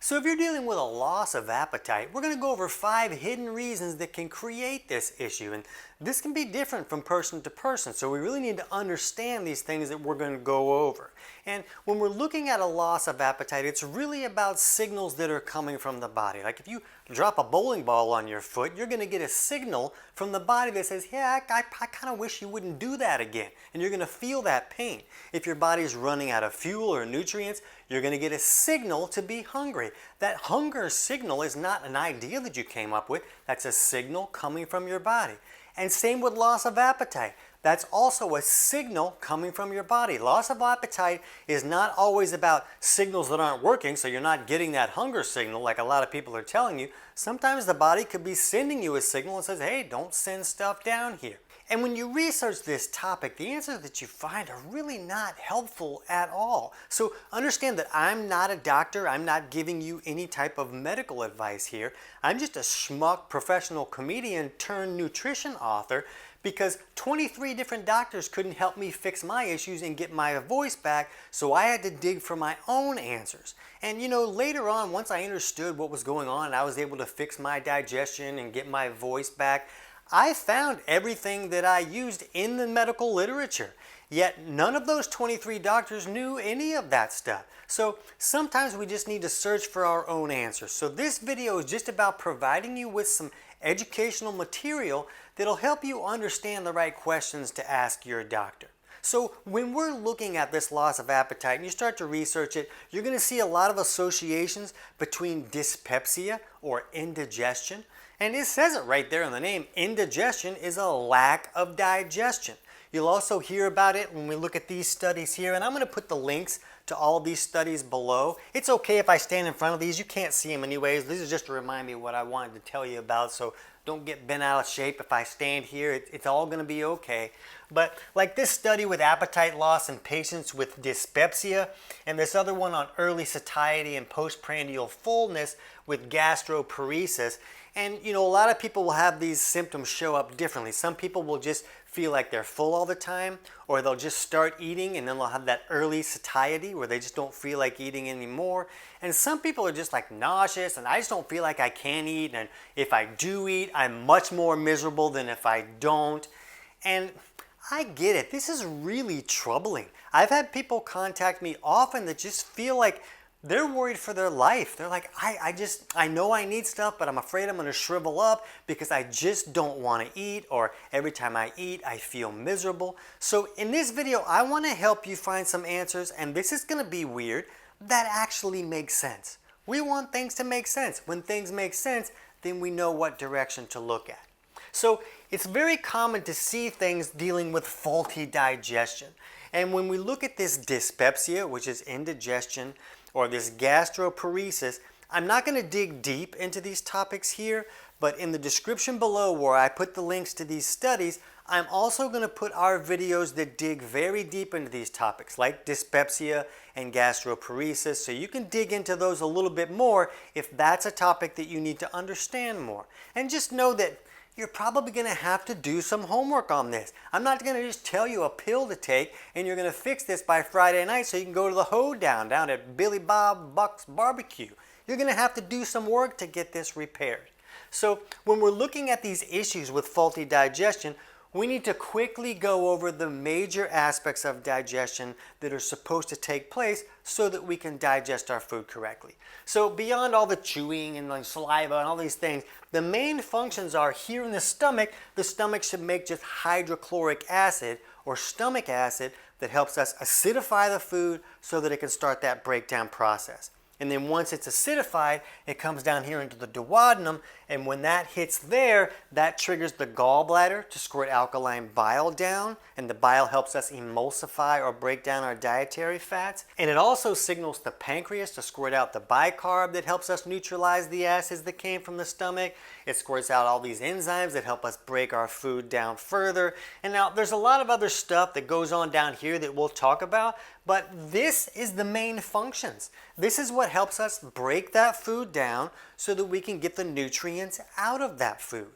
So if you're dealing with a loss of appetite, we're going to go over 5 hidden reasons that can create this issue. And this can be different from person to person, so we really need to understand these things that we're going to go over. And when we're looking at a loss of appetite, it's really about signals that are coming from the body. Like if you drop a bowling ball on your foot, you're going to get a signal from the body that says, yeah, I kind of wish you wouldn't do that again. And you're going to feel that pain. If your body's running out of fuel or nutrients, you're going to get a signal to be hungry. That hunger signal is not an idea that you came up with. That's a signal coming from your body. And same with loss of appetite. That's also a signal coming from your body. Loss of appetite is not always about signals that aren't working, so you're not getting that hunger signal like a lot of people are telling you. Sometimes the body could be sending you a signal and says, hey, don't send stuff down here. And when you research this topic, the answers that you find are really not helpful at all. So understand that I'm not a doctor. I'm not giving you any type of medical advice here. I'm just a schmuck professional comedian turned nutrition author because 23 different doctors couldn't help me fix my issues and get my voice back, so I had to dig for my own answers. And later on, once I understood what was going on and I was able to fix my digestion and get my voice back, I found everything that I used in the medical literature. Yet none of those 23 doctors knew any of that stuff. So sometimes we just need to search for our own answers. So this video is just about providing you with some educational material that'll help you understand the right questions to ask your doctor. So when we're looking at this loss of appetite and you start to research it, you're going to see a lot of associations between dyspepsia or indigestion. And it says it right there in the name. Indigestion is a lack of digestion. You'll also hear about it when we look at these studies here, and I'm going to put the links to all of these studies below. It's okay if I stand in front of these. You can't see them anyways. This is just to remind me what I wanted to tell you about, so don't get bent out of shape if I stand here. It's all going to be okay. But like this study with appetite loss in patients with dyspepsia, and this other one on early satiety and postprandial fullness with gastroparesis. And a lot of people will have these symptoms show up differently. Some people will just feel like they're full all the time, or they'll just start eating and then they'll have that early satiety where they just don't feel like eating anymore. And some people are just like nauseous and I just don't feel like I can eat, and if I do eat, I'm much more miserable than if I don't. And I get it. This is really troubling. I've had people contact me often that just feel like they're worried for their life. They're like, I know I need stuff, but I'm afraid I'm going to shrivel up because I just don't want to eat, or every time I eat, I feel miserable. So in this video, I want to help you find some answers, and this is going to be weird, that actually makes sense. We want things to make sense. When things make sense, then we know what direction to look at. So it's very common to see things dealing with faulty digestion. And when we look at this dyspepsia, which is indigestion, or this gastroparesis, I'm not going to dig deep into these topics here, but in the description below where I put the links to these studies, I'm also going to put our videos that dig very deep into these topics, like dyspepsia and gastroparesis, so you can dig into those a little bit more if that's a topic that you need to understand more. And just know that you're probably going to have to do some homework on this. I'm not going to just tell you a pill to take and you're going to fix this by Friday night so you can go to the hoedown down at Billy Bob Buck's barbecue. You're going to have to do some work to get this repaired. So when we're looking at these issues with faulty digestion, we need to quickly go over the major aspects of digestion that are supposed to take place so that we can digest our food correctly. So beyond all the chewing and the saliva and all these things, the main functions are here in the stomach should make just hydrochloric acid or stomach acid that helps us acidify the food so that it can start that breakdown process. And then once it's acidified, it comes down here into the duodenum, and when that hits there, that triggers the gallbladder to squirt alkaline bile down, and the bile helps us emulsify or break down our dietary fats. And it also signals the pancreas to squirt out the bicarb that helps us neutralize the acids that came from the stomach. It squirts out all these enzymes that help us break our food down further. And now there's a lot of other stuff that goes on down here that we'll talk about, but this is the main functions. This is what helps us break that food down so that we can get the nutrients out of that food.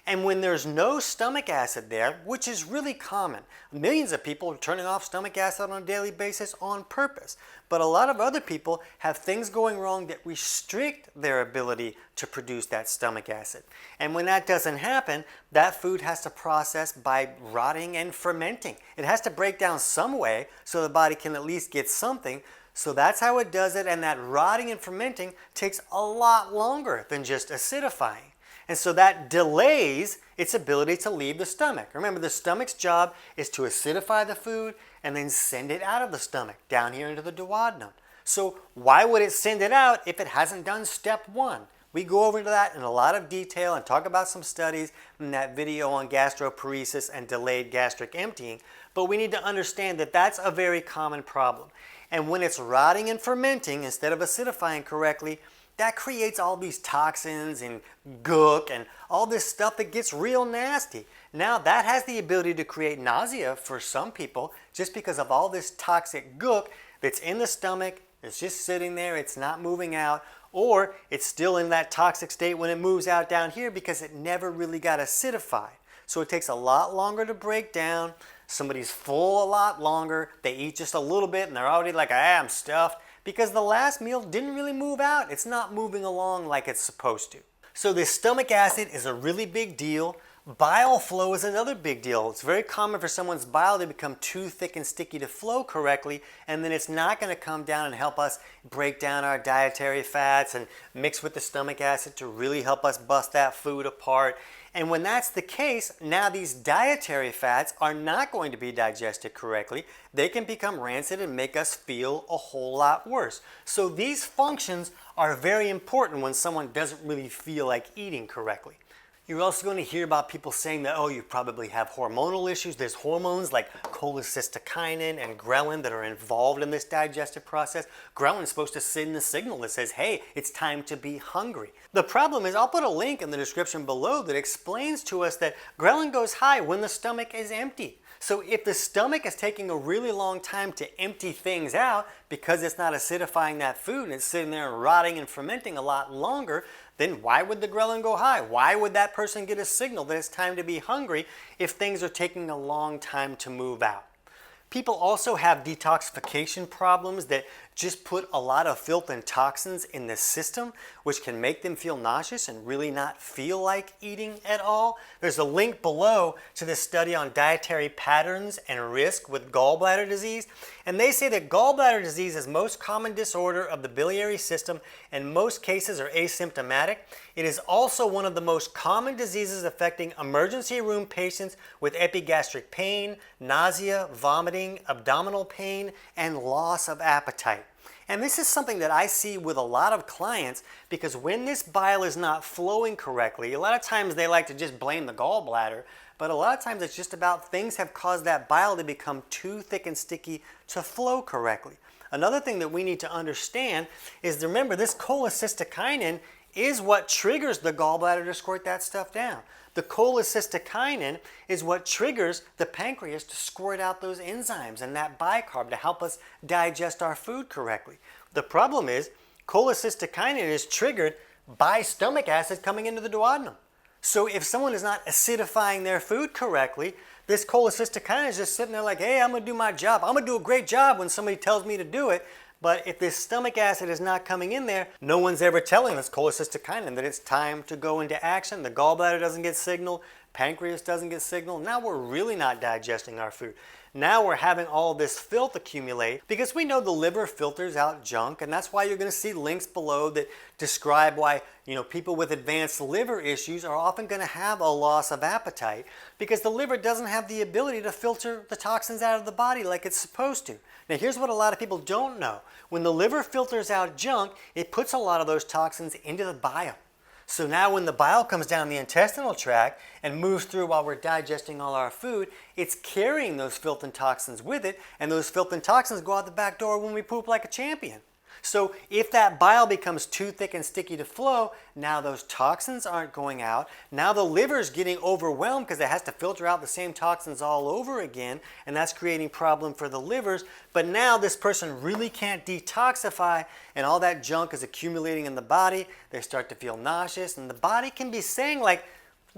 And when there's no stomach acid there, which is really common, millions of people are turning off stomach acid on a daily basis on purpose. But a lot of other people have things going wrong that restrict their ability to produce that stomach acid. And when that doesn't happen, that food has to process by rotting and fermenting. It has to break down some way so the body can at least get something. So that's how it does it, and that rotting and fermenting takes a lot longer than just acidifying. And so that delays its ability to leave the stomach. Remember, the stomach's job is to acidify the food and then send it out of the stomach, down here into the duodenum. So why would it send it out if it hasn't done step one? We go over into that in a lot of detail and talk about some studies in that video on gastroparesis and delayed gastric emptying, but we need to understand that that's a very common problem. And when it's rotting and fermenting instead of acidifying correctly, that creates all these toxins and gook and all this stuff that gets real nasty. Now that has the ability to create nausea for some people just because of all this toxic gook that's in the stomach. It's just sitting there, it's not moving out, or it's still in that toxic state when it moves out down here because it never really got acidified. So it takes a lot longer to break down. Somebody's full a lot longer. They eat just a little bit and they're already like, I'm stuffed. Because the last meal didn't really move out. It's not moving along like it's supposed to. So this stomach acid is a really big deal. Bile flow is another big deal. It's very common for someone's bile to become too thick and sticky to flow correctly, and then it's not going to come down and help us break down our dietary fats and mix with the stomach acid to really help us bust that food apart. And when that's the case, now these dietary fats are not going to be digested correctly. They can become rancid and make us feel a whole lot worse. So these functions are very important when someone doesn't really feel like eating correctly. You're also going to hear about people saying that, you probably have hormonal issues. There's hormones like cholecystokinin and ghrelin that are involved in this digestive process. Ghrelin is supposed to send the signal that says, hey, it's time to be hungry. The problem is, I'll put a link in the description below that explains to us that ghrelin goes high when the stomach is empty. So if the stomach is taking a really long time to empty things out because it's not acidifying that food and it's sitting there and rotting and fermenting a lot longer, then why would the ghrelin go high? Why would that person get a signal that it's time to be hungry if things are taking a long time to move out? People also have detoxification problems that just put a lot of filth and toxins in the system, which can make them feel nauseous and really not feel like eating at all. There's a link below to this study on dietary patterns and risk with gallbladder disease. And they say that gallbladder disease is most common disorder of the biliary system and most cases are asymptomatic. It is also one of the most common diseases affecting emergency room patients with epigastric pain, nausea, vomiting, abdominal pain, and loss of appetite. And this is something that I see with a lot of clients because when this bile is not flowing correctly, a lot of times they like to just blame the gallbladder, but a lot of times it's just about things have caused that bile to become too thick and sticky to flow correctly. Another thing that we need to understand is, remember, this cholecystokinin is what triggers the gallbladder to squirt that stuff down. The cholecystokinin is what triggers the pancreas to squirt out those enzymes and that bicarb to help us digest our food correctly. The problem is cholecystokinin is triggered by stomach acid coming into the duodenum. So if someone is not acidifying their food correctly, this cholecystokinin is just sitting there like, hey, I'm going to do my job. I'm going to do a great job when somebody tells me to do it. But if this stomach acid is not coming in there, no one's ever telling this cholecystokinin that it's time to go into action. The gallbladder doesn't get signal, pancreas doesn't get signal. Now we're really not digesting our food. Now we're having all this filth accumulate because we know the liver filters out junk, and that's why you're going to see links below that describe why people with advanced liver issues are often going to have a loss of appetite because the liver doesn't have the ability to filter the toxins out of the body like it's supposed to. Now here's what a lot of people don't know. When the liver filters out junk, it puts a lot of those toxins into the bile. So now when the bile comes down the intestinal tract and moves through while we're digesting all our food, it's carrying those filth and toxins with it, and those filth and toxins go out the back door when we poop like a champion. So if that bile becomes too thick and sticky to flow, now those toxins aren't going out. Now the liver is getting overwhelmed because it has to filter out the same toxins all over again, and that's creating problem for the livers. But now this person really can't detoxify, and all that junk is accumulating in the body. They start to feel nauseous, and the body can be saying like,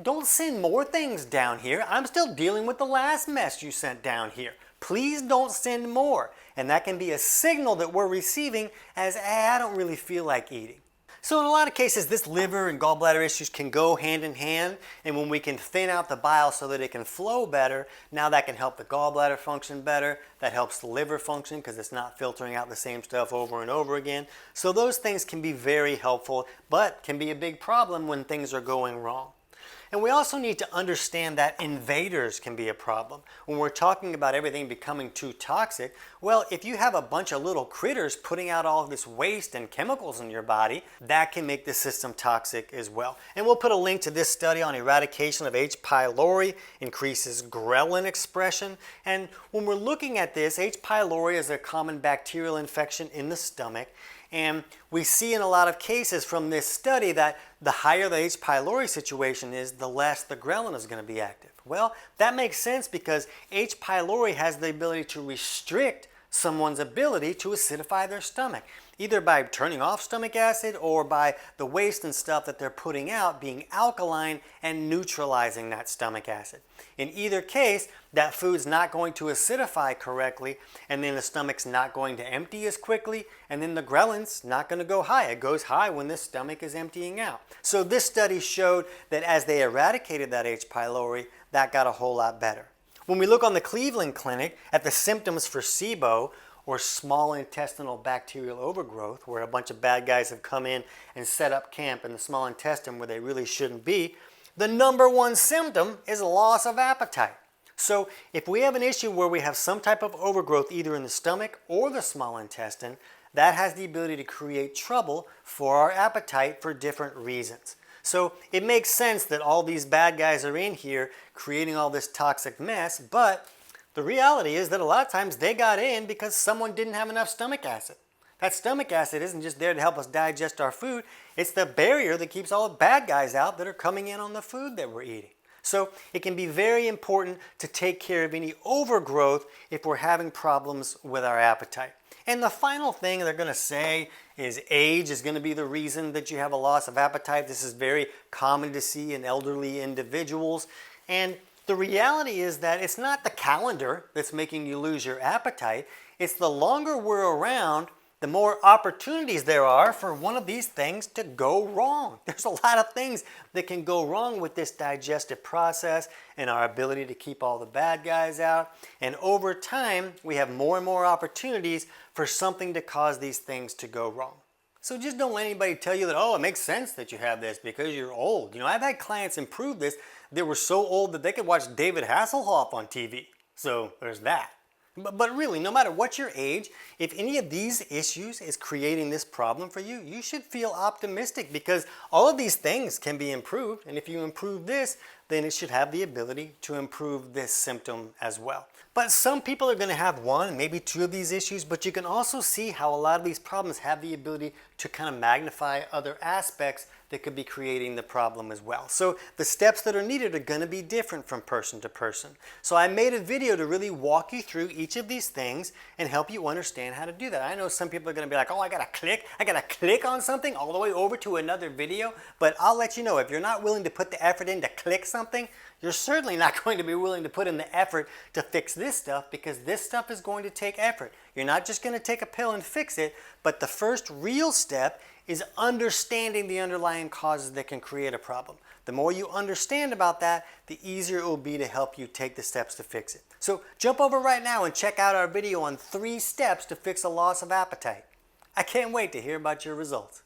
don't send more things down here. I'm still dealing with the last mess you sent down here. Please don't send more. And that can be a signal that we're receiving as, I don't really feel like eating. So in a lot of cases, this liver and gallbladder issues can go hand in hand, and when we can thin out the bile so that it can flow better, now that can help the gallbladder function better. That helps the liver function because it's not filtering out the same stuff over and over again. So those things can be very helpful, but can be a big problem when things are going wrong. And we also need to understand that invaders can be a problem. When we're talking about everything becoming too toxic, well, if you have a bunch of little critters putting out all this waste and chemicals in your body, that can make the system toxic as well. And we'll put a link to this study on eradication of H. pylori, increases ghrelin expression. And when we're looking at this, H. pylori is a common bacterial infection in the stomach. And we see in a lot of cases from this study that the higher the H. pylori situation is, the less the ghrelin is going to be active. Well, that makes sense because H. pylori has the ability to restrict someone's ability to acidify their stomach, either by turning off stomach acid or by the waste and stuff that they're putting out being alkaline and neutralizing that stomach acid. In either case, that food's not going to acidify correctly, and then the stomach's not going to empty as quickly, and then the ghrelin's not going to go high. It goes high when the stomach is emptying out. So this study showed that as they eradicated that H. pylori, that got a whole lot better. When we look on the Cleveland Clinic at the symptoms for SIBO, or small intestinal bacterial overgrowth, where a bunch of bad guys have come in and set up camp in the small intestine where they really shouldn't be, the number one symptom is loss of appetite. So if we have an issue where we have some type of overgrowth either in the stomach or the small intestine, that has the ability to create trouble for our appetite for different reasons. So it makes sense that all these bad guys are in here creating all this toxic mess, but the reality is that a lot of times they got in because someone didn't have enough stomach acid. That stomach acid isn't just there to help us digest our food, it's the barrier that keeps all the bad guys out that are coming in on the food that we're eating. So it can be very important to take care of any overgrowth if we're having problems with our appetite. And the final thing they're going to say is age is going to be the reason that you have a loss of appetite. This is very common to see in elderly individuals. And the reality is that it's not the calendar that's making you lose your appetite. It's the longer we're around, the more opportunities there are for one of these things to go wrong. There's a lot of things that can go wrong with this digestive process and our ability to keep all the bad guys out. And over time, we have more and more opportunities for something to cause these things to go wrong. So just don't let anybody tell you that, oh, it makes sense that you have this because you're old. You know, I've had clients improve this. They were so old that they could watch David Hasselhoff on TV. So there's that. But really, no matter what your age, if any of these issues is creating this problem for you, you should feel optimistic because all of these things can be improved. And if you improve this, then it should have the ability to improve this symptom as well. But some people are going to have one, maybe two of these issues, but you can also see how a lot of these problems have the ability to kind of magnify other aspects that could be creating the problem as well. So the steps that are needed are going to be different from person to person. So I made a video to really walk you through each of these things and help you understand how to do that. I know some people are going to be like, oh, I got to click on something all the way over to another video, but I'll let you know, if you're not willing to put the effort in to click something, you're certainly not going to be willing to put in the effort to fix this stuff, because this stuff is going to take effort. You're not just going to take a pill and fix it, but the first real step is understanding the underlying causes that can create a problem. The more you understand about that, the easier it will be to help you take the steps to fix it. So jump over right now and check out our video on 3 steps to fix a loss of appetite. I can't wait to hear about your results.